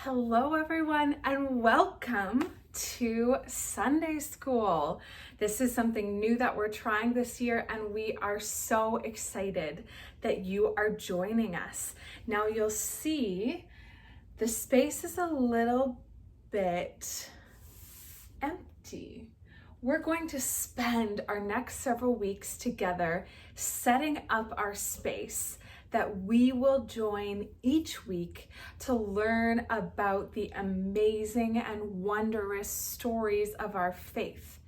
Hello, everyone, and welcome to Sunday School. This is something new that we're trying this year, and we are so excited that you are joining us. Now, you'll see the space is a little bit empty. We're going to spend our next several weeks together setting up our space that we will join each week to learn about the amazing and wondrous stories of our faith.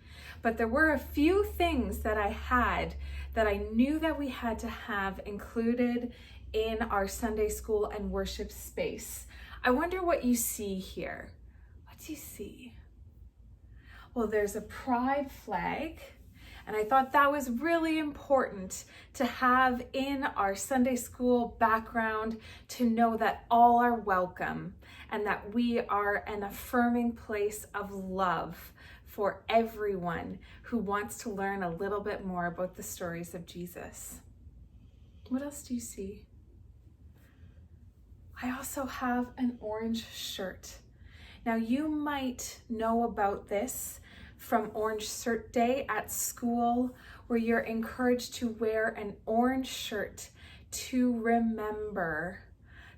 But there were a few things that I knew that we had to have included in our Sunday school and worship space. I wonder what you see here. What do you see? Well, there's a pride flag. And I thought that was really important to have in our Sunday school background, to know that all are welcome and that we are an affirming place of love for everyone who wants to learn a little bit more about the stories of Jesus. What else do you see? I also have an orange shirt. Now, you might know about this from Orange Shirt Day at school, where you're encouraged to wear an orange shirt to remember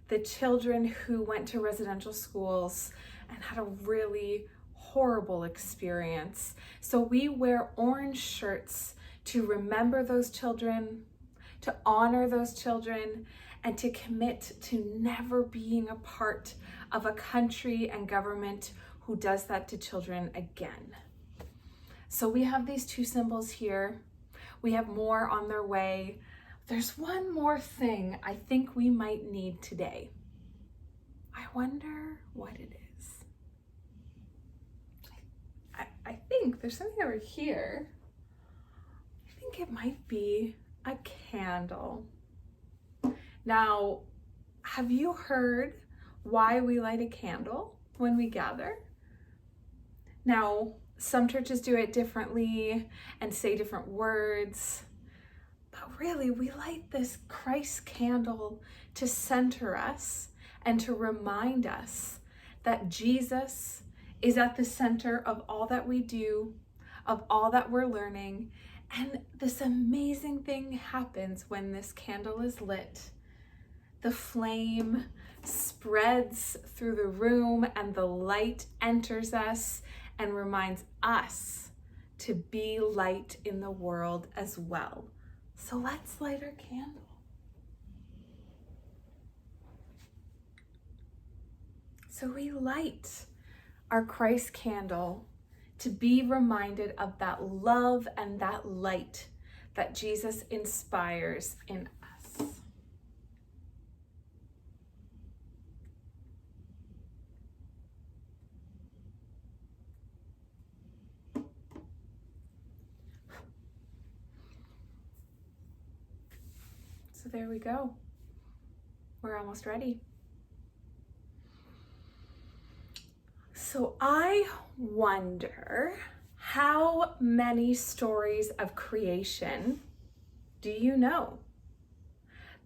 the children who went to residential schools and had a really horrible experience. So we wear orange shirts to remember those children, to honor those children, and to commit to never being a part of a country and government who does that to children again. So we have these two symbols here. We have more on their way. There's one more thing I think we might need today. I wonder what it is. I think there's something over here. I think it might be a candle. Now, have you heard why we light a candle when we gather? Now, some churches do it differently and say different words, but really we light this Christ candle to center us and to remind us that Jesus is at the center of all that we do, of all that we're learning. And this amazing thing happens when this candle is lit. The flame spreads through the room and the light enters us and reminds us to be light in the world as well. So let's light our candle. So we light our Christ candle to be reminded of that love and that light that Jesus inspires in us. So there we go. We're almost ready. So I wonder, how many stories of creation do you know?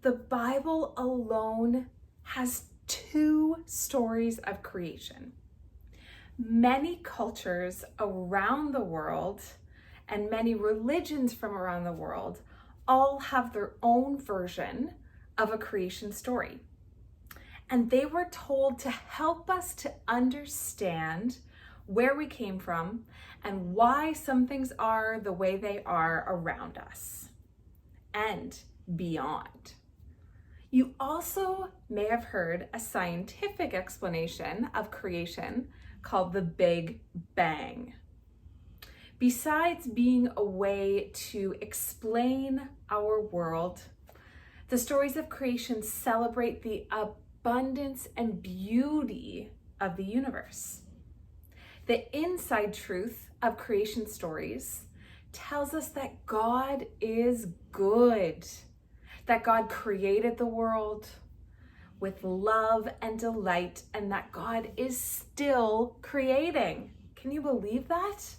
The Bible alone has 2 stories of creation. Many cultures around the world and many religions from around the world all have their own version of a creation story. And they were told to help us to understand where we came from and why some things are the way they are around us and beyond. You also may have heard a scientific explanation of creation called the Big Bang. Besides being a way to explain our world, the stories of creation celebrate the abundance and beauty of the universe. The inside truth of creation stories tells us that God is good, that God created the world with love and delight, and that God is still creating. Can you believe that?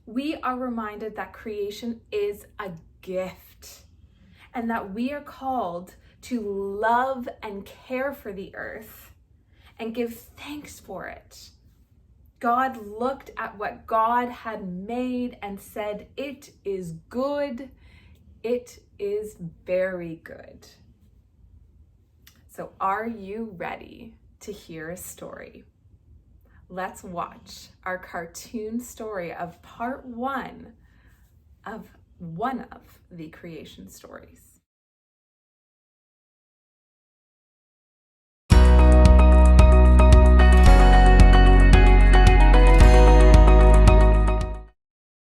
We are reminded that creation is a gift and that we are called to love and care for the earth and give thanks for it. God looked at what God had made and said, "It is good. It is very good." So are you ready to hear a story? Let's watch our cartoon story of part one of the creation stories.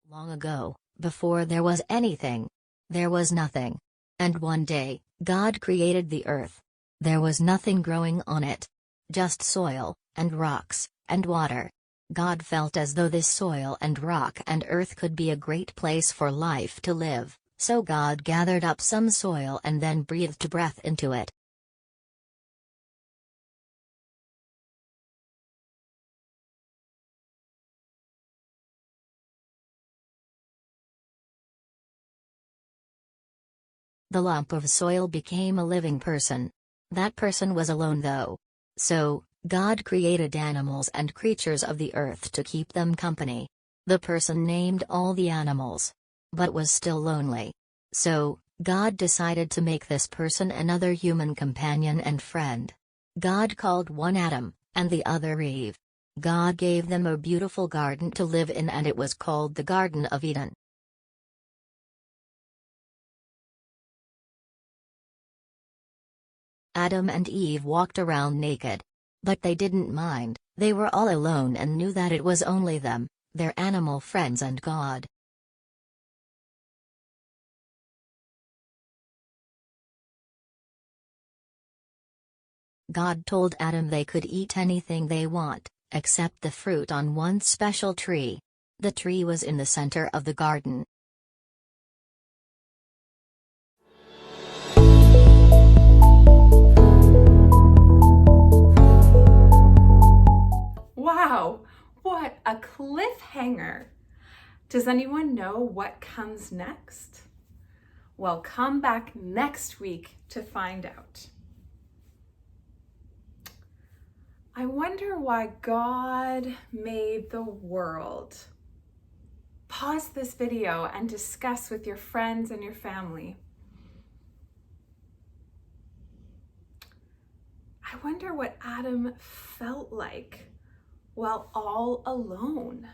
Long ago, before there was anything, there was nothing. And one day, God created the earth. There was nothing growing on it. Just soil, and rocks, and water. God felt as though this soil and rock and earth could be a great place for life to live, so God gathered up some soil and then breathed breath into it. The lump of soil became a living person. That person was alone though. So, God created animals and creatures of the earth to keep them company. The person named all the animals, but was still lonely. So, God decided to make this person another human companion and friend. God called one Adam, and the other Eve. God gave them a beautiful garden to live in, and it was called the Garden of Eden. Adam and Eve walked around naked. But they didn't mind, they were all alone and knew that it was only them, their animal friends and God. God told Adam they could eat anything they want, except the fruit on one special tree. The tree was in the center of the garden. Wow, what a cliffhanger! Does anyone know what comes next? Well, come back next week to find out. I wonder why God made the world. Pause this video and discuss with your friends and your family. I wonder what Adam felt like while all alone.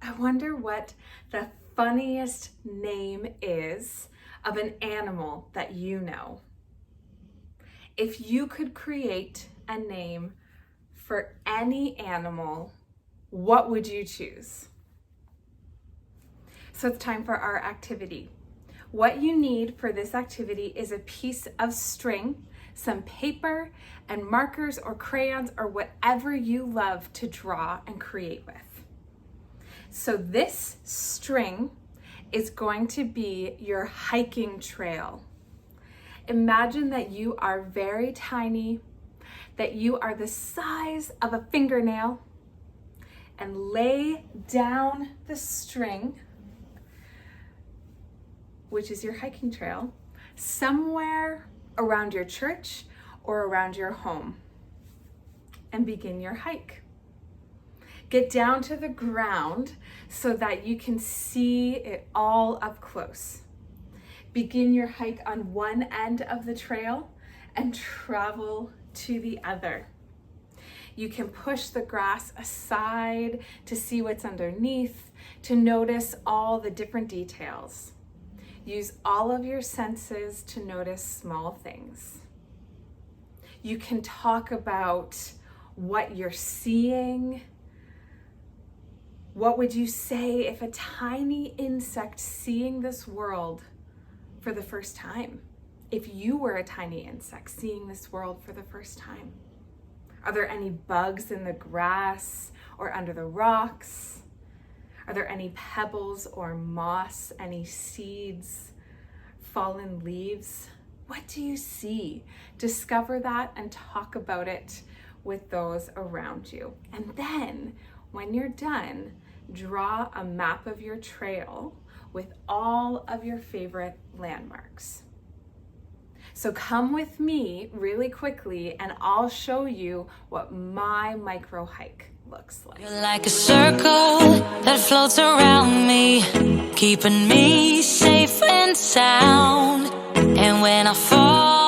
I wonder what the funniest name is of an animal that you know. If you could create a name for any animal, what would you choose? So it's time for our activity. What you need for this activity is a piece of string, some paper, and markers or crayons or whatever you love to draw and create with. So this string is going to be your hiking trail. Imagine that you are very tiny, that you are the size of a fingernail, and lay down the string, which is your hiking trail, somewhere around your church or around your home, and begin your hike. Get down to the ground so that you can see it all up close. Begin your hike on one end of the trail and travel to the other. You can push the grass aside to see what's underneath, to notice all the different details. Use all of your senses to notice small things. You can talk about what you're seeing. What would you say if a tiny insect seeing this world for the first time? If you were a tiny insect seeing this world for the first time? Are there any bugs in the grass or under the rocks? Are there any pebbles or moss, any seeds, fallen leaves? What do you see? Discover that and talk about it with those around you. And then when you're done, draw a map of your trail with all of your favorite landmarks. So come with me really quickly and I'll show you what my micro hike looks like. You're like a circle that floats around me, keeping me safe and sound. And when I fall